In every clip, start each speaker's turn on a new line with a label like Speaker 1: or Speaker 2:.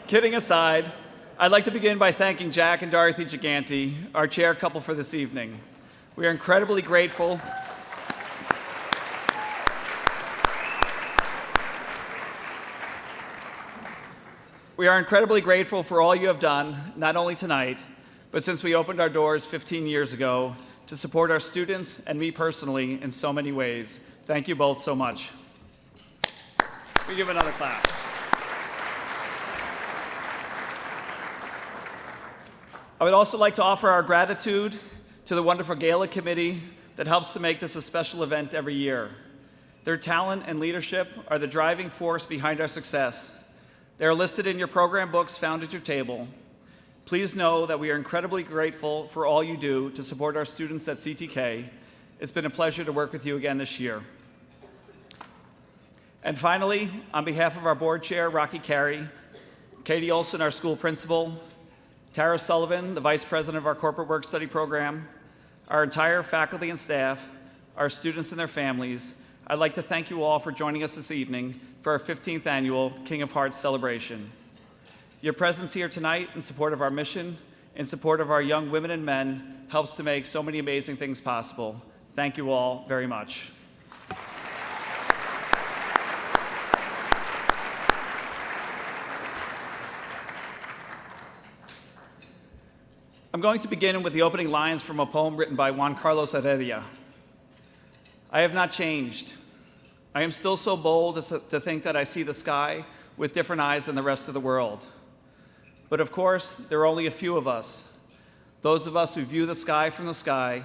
Speaker 1: Kidding aside, I'd like to begin by thanking Jack and Dorothy Giganti, our chair couple, for this evening. We are incredibly grateful. We are incredibly grateful for all you have done, not only tonight, but since we opened our doors 15 years ago, to support our students and me personally in so many ways. Thank you both so much. We give another clap. I would also like to offer our gratitude to the wonderful Gala committee that helps to make this a special event every year. Their talent and leadership are the driving force behind our success. They are listed in your program books found at your table. Please know that we are incredibly grateful for all you do to support our students at CTK. It's been a pleasure to work with you again this year. And finally, on behalf of our board chair, Rocky Carey, Katie Olson, our school principal, Tara Sullivan, the vice president of our corporate work study program, our entire faculty and staff, our students and their families, I'd like to thank you all for joining us this evening for our 15th annual King of Hearts celebration. Your presence here tonight in support of our mission, in support of our young women and men, helps to make so many amazing things possible. Thank you all very much. I'm going to begin with the opening lines from a poem written by Juan Carlos Heredia. I have not changed. I am still so bold as to think that I see the sky with different eyes than the rest of the world. But of course, there are only a few of us, those of us who view the sky from the sky,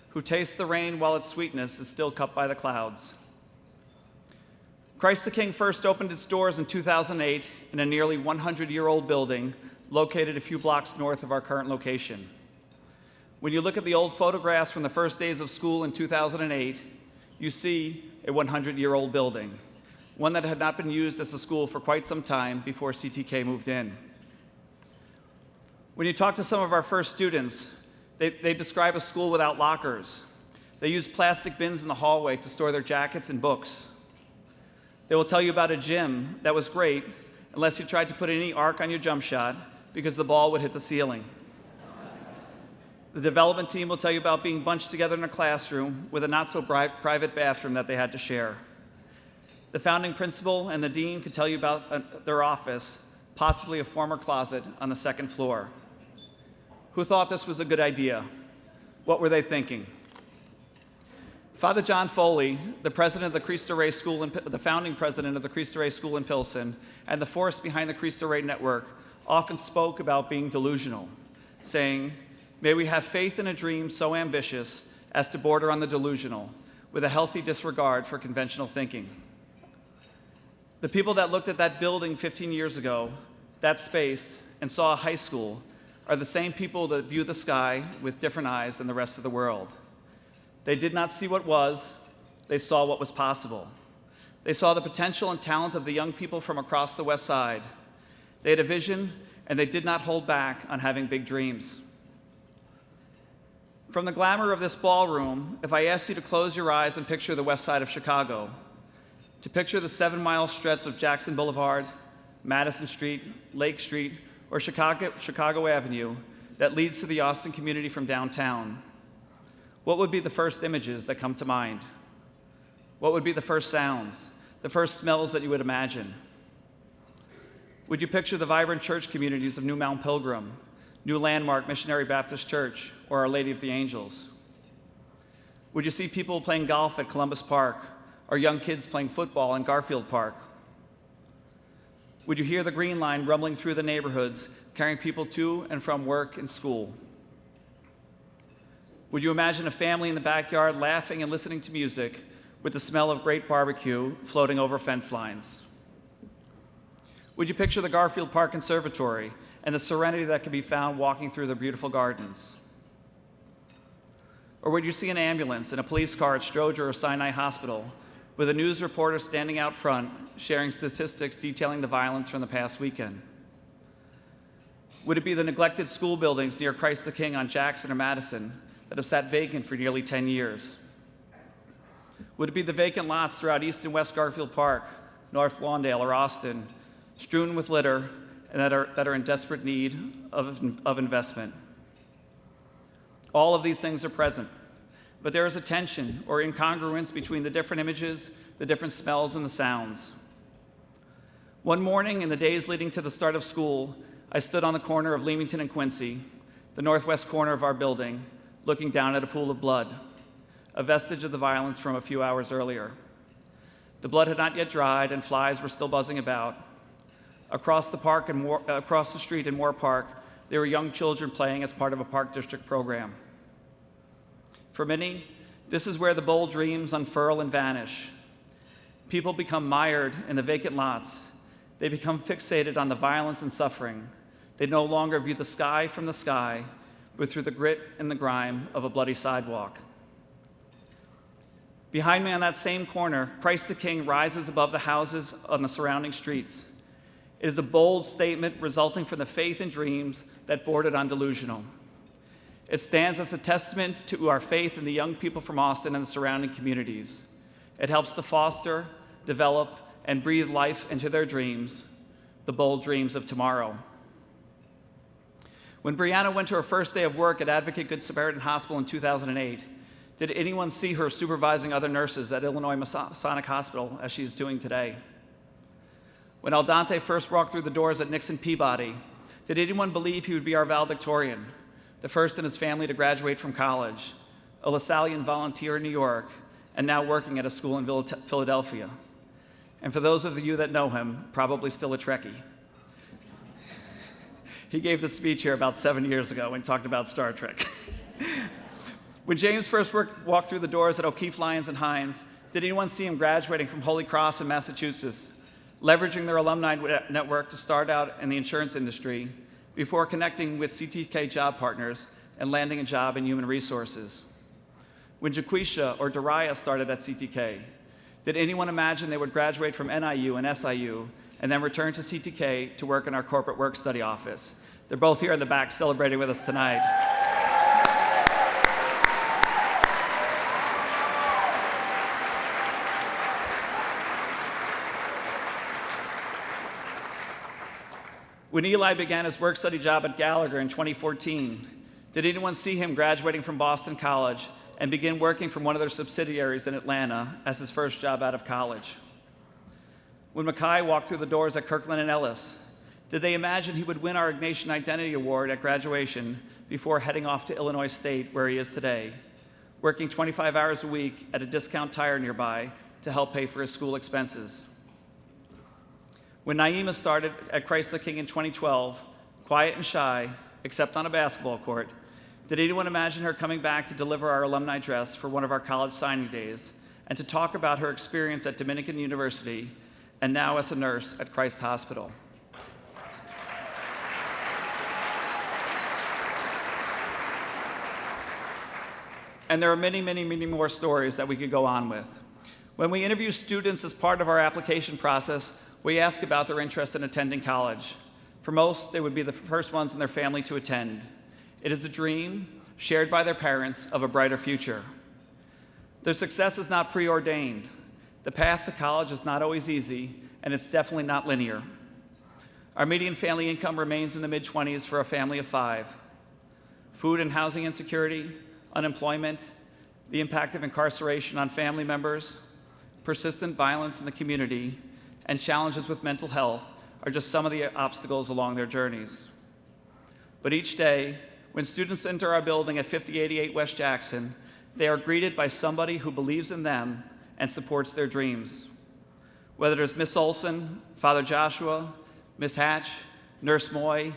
Speaker 1: who taste the rain while its sweetness is still cut by the clouds. Christ the King first opened its doors in 2008 in a nearly 100-year-old building located a few blocks north of our current location. When you look at the old photographs from the first days of school in 2008, you see a 100-year-old building, one that had not been used as a school for quite some time before CTK moved in. When you talk to some of our first students, they describe a school without lockers. They use plastic bins in the hallway to store their jackets and books. They will tell you about a gym that was great unless you tried to put any arc on your jump shot because the ball would hit the ceiling. The development team will tell you about being bunched together in a classroom with a not-so-private bathroom that they had to share. The founding principal and the dean could tell you about their office, possibly a former closet on the second floor. Who thought this was a good idea? What were they thinking? Father John Foley, the president of the Cristo Rey School, the founding president of the Cristo Rey School in Pilsen, and the force behind the Cristo Rey network, often spoke about being delusional, saying, "May we have faith in a dream so ambitious as to border on the delusional, with a healthy disregard for conventional thinking." The people that looked at that building 15 years ago, that space, and saw a high school are the same people that view the sky with different eyes than the rest of the world. They did not see what was, they saw what was possible. They saw the potential and talent of the young people from across the West Side. They had a vision, and they did not hold back on having big dreams. From the glamour of this ballroom, if I asked you to close your eyes and picture the West Side of Chicago, to picture the 7-mile stretch of Jackson Boulevard, Madison Street, Lake Street, or Chicago Avenue that leads to the Austin community from downtown, what would be the first images that come to mind? What would be the first sounds, the first smells that you would imagine? Would you picture the vibrant church communities of New Mount Pilgrim, New Landmark Missionary Baptist Church, or Our Lady of the Angels? Would you see people playing golf at Columbus Park, or young kids playing football in Garfield Park? Would you hear the Green Line rumbling through the neighborhoods, carrying people to and from work and school? Would you imagine a family in the backyard laughing and listening to music with the smell of great barbecue floating over fence lines? Would you picture the Garfield Park Conservatory and the serenity that can be found walking through the beautiful gardens? Or would you see an ambulance and a police car at Stroger or Sinai Hospital with a news reporter standing out front sharing statistics detailing the violence from the past weekend? Would it be the neglected school buildings near Christ the King on Jackson or Madison that have sat vacant for nearly 10 years? Would it be the vacant lots throughout East and West Garfield Park, North Lawndale, or Austin, strewn with litter and that are in desperate need of investment. All of these things are present, but there is a tension or incongruence between the different images, the different smells, and the sounds. One morning in the days leading to the start of school, I stood on the corner of Leamington and Quincy, the northwest corner of our building, looking down at a pool of blood, a vestige of the violence from a few hours earlier. The blood had not yet dried, and flies were still buzzing about. Across the street in Moore Park, there were young children playing as part of a Park District program. For many, this is where the bold dreams unfurl and vanish. People become mired in the vacant lots. They become fixated on the violence and suffering. They no longer view the sky from the sky, but through the grit and the grime of a bloody sidewalk. Behind me on that same corner, Christ the King rises above the houses on the surrounding streets. It is a bold statement resulting from the faith and dreams that bordered on delusional. It stands as a testament to our faith in the young people from Austin and the surrounding communities. It helps to foster, develop, and breathe life into their dreams, the bold dreams of tomorrow. When Brianna went to her first day of work at Advocate Good Samaritan Hospital in 2008, did anyone see her supervising other nurses at Illinois Masonic Hospital as she is doing today? When Aldante first walked through the doors at Nixon Peabody, did anyone believe he would be our valedictorian, the first in his family to graduate from college, a LaSallian volunteer in New York, and now working at a school in Philadelphia? And for those of you that know him, probably still a Trekkie. He gave the speech here about 7 years ago and talked about Star Trek. When James first walked through the doors at O'Keefe, Lyons, and Hines, did anyone see him graduating from Holy Cross in Massachusetts, leveraging their alumni network to start out in the insurance industry before connecting with CTK job partners and landing a job in human resources? When Jaquisha or Dariah started at CTK, did anyone imagine they would graduate from NIU and SIU and then return to CTK to work in our corporate work study office? They're both here in the back celebrating with us tonight. When Eli began his work study job at Gallagher in 2014, did anyone see him graduating from Boston College and begin working from one of their subsidiaries in Atlanta as his first job out of college? When Mackay walked through the doors at Kirkland and Ellis, did they imagine he would win our Ignatian Identity Award at graduation before heading off to Illinois State, where he is today, working 25 hours a week at a discount tire nearby to help pay for his school expenses? When Naima started at Christ the King in 2012, quiet and shy, except on a basketball court, did anyone imagine her coming back to deliver our alumni dress for one of our college signing days and to talk about her experience at Dominican University and now as a nurse at Christ Hospital? And there are many, many, many more stories that we could go on with. When we interview students as part of our application process, we ask about their interest in attending college. For most, they would be the first ones in their family to attend. It is a dream shared by their parents of a brighter future. Their success is not preordained. The path to college is not always easy, and it's definitely not linear. Our median family income remains in the mid-20s for a family of 5. Food and housing insecurity, unemployment, the impact of incarceration on family members, persistent violence in the community, and challenges with mental health are just some of the obstacles along their journeys. But each day, when students enter our building at 5088 West Jackson, they are greeted by somebody who believes in them and supports their dreams. Whether it's Miss Olson, Father Joshua, Miss Hatch, Nurse Moy,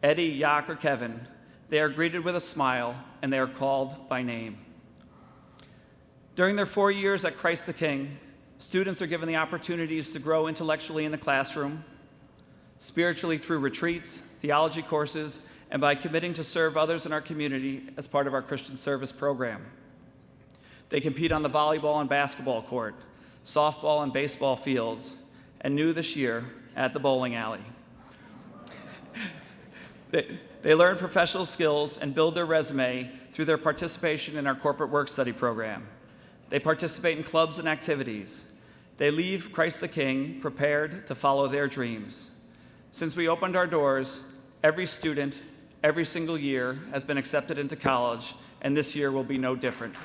Speaker 1: Eddie, Yak, or Kevin, they are greeted with a smile and they are called by name. During their 4 years at Christ the King, students are given the opportunities to grow intellectually in the classroom, spiritually through retreats, theology courses, and by committing to serve others in our community as part of our Christian service program. They compete on the volleyball and basketball court, softball and baseball fields, and new this year, at the bowling alley. They learn professional skills and build their resume through their participation in our corporate work study program. They participate in clubs and activities. They leave Christ the King prepared to follow their dreams. Since we opened our doors, every student, every single year, has been accepted into college, and this year will be no different.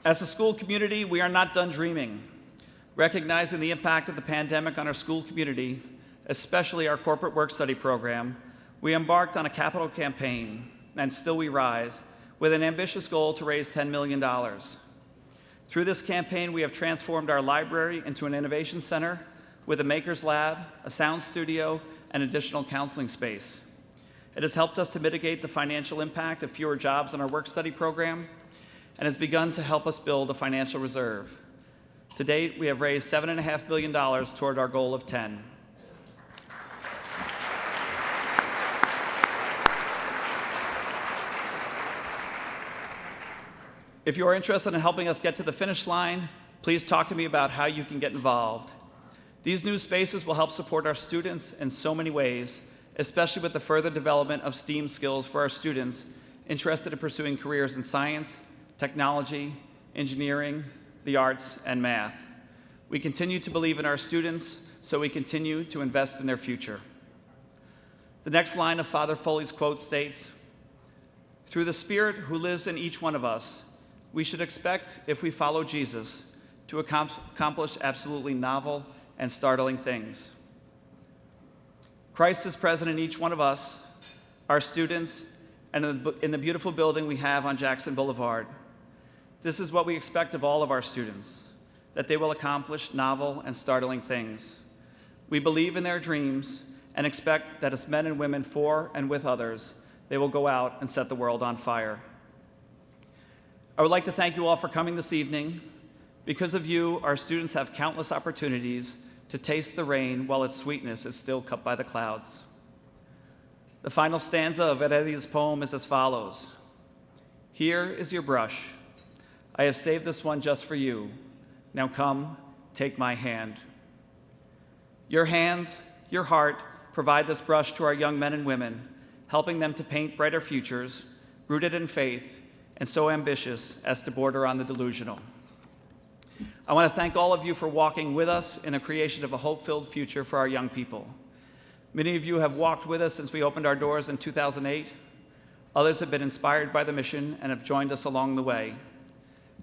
Speaker 1: As a school community, we are not done dreaming. Recognizing the impact of the pandemic on our school community, especially our corporate work-study program, we embarked on a capital campaign, and Still We Rise, with an ambitious goal to raise $10 million. Through this campaign, we have transformed our library into an innovation center with a maker's lab, a sound studio, and additional counseling space. It has helped us to mitigate the financial impact of fewer jobs in our work-study program, and has begun to help us build a financial reserve. To date, we have raised $7.5 million toward our goal of 10. If you are interested in helping us get to the finish line, please talk to me about how you can get involved. These new spaces will help support our students in so many ways, especially with the further development of STEAM skills for our students interested in pursuing careers in science, technology, engineering, the arts, and math. We continue to believe in our students, so we continue to invest in their future. The next line of Father Foley's quote states, "Through the Spirit who lives in each one of us, we should expect, if we follow Jesus, to accomplish absolutely novel and startling things." Christ is present in each one of us, our students, and in the beautiful building we have on Jackson Boulevard. This is what we expect of all of our students, that they will accomplish novel and startling things. We believe in their dreams and expect that as men and women for and with others, they will go out and set the world on fire. I would like to thank you all for coming this evening. Because of you, our students have countless opportunities to taste the rain while its sweetness is still cut by the clouds. The final stanza of Heredia's poem is as follows. "Here is your brush. I have saved this one just for you. Now come, take my hand." Your hands, your heart, provide this brush to our young men and women, helping them to paint brighter futures, rooted in faith, and so ambitious as to border on the delusional. I want to thank all of you for walking with us in the creation of a hope-filled future for our young people. Many of you have walked with us since we opened our doors in 2008. Others have been inspired by the mission and have joined us along the way.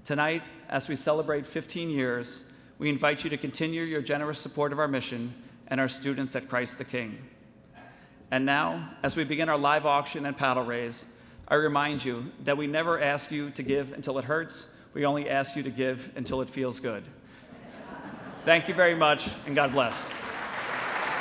Speaker 1: Tonight, as we celebrate 15 years, we invite you to continue your generous support of our mission and our students at Christ the King. And now, as we begin our live auction and paddle raise, I remind you that we never ask you to give until it hurts. We only ask you to give until it feels good. Thank you very much, and God bless.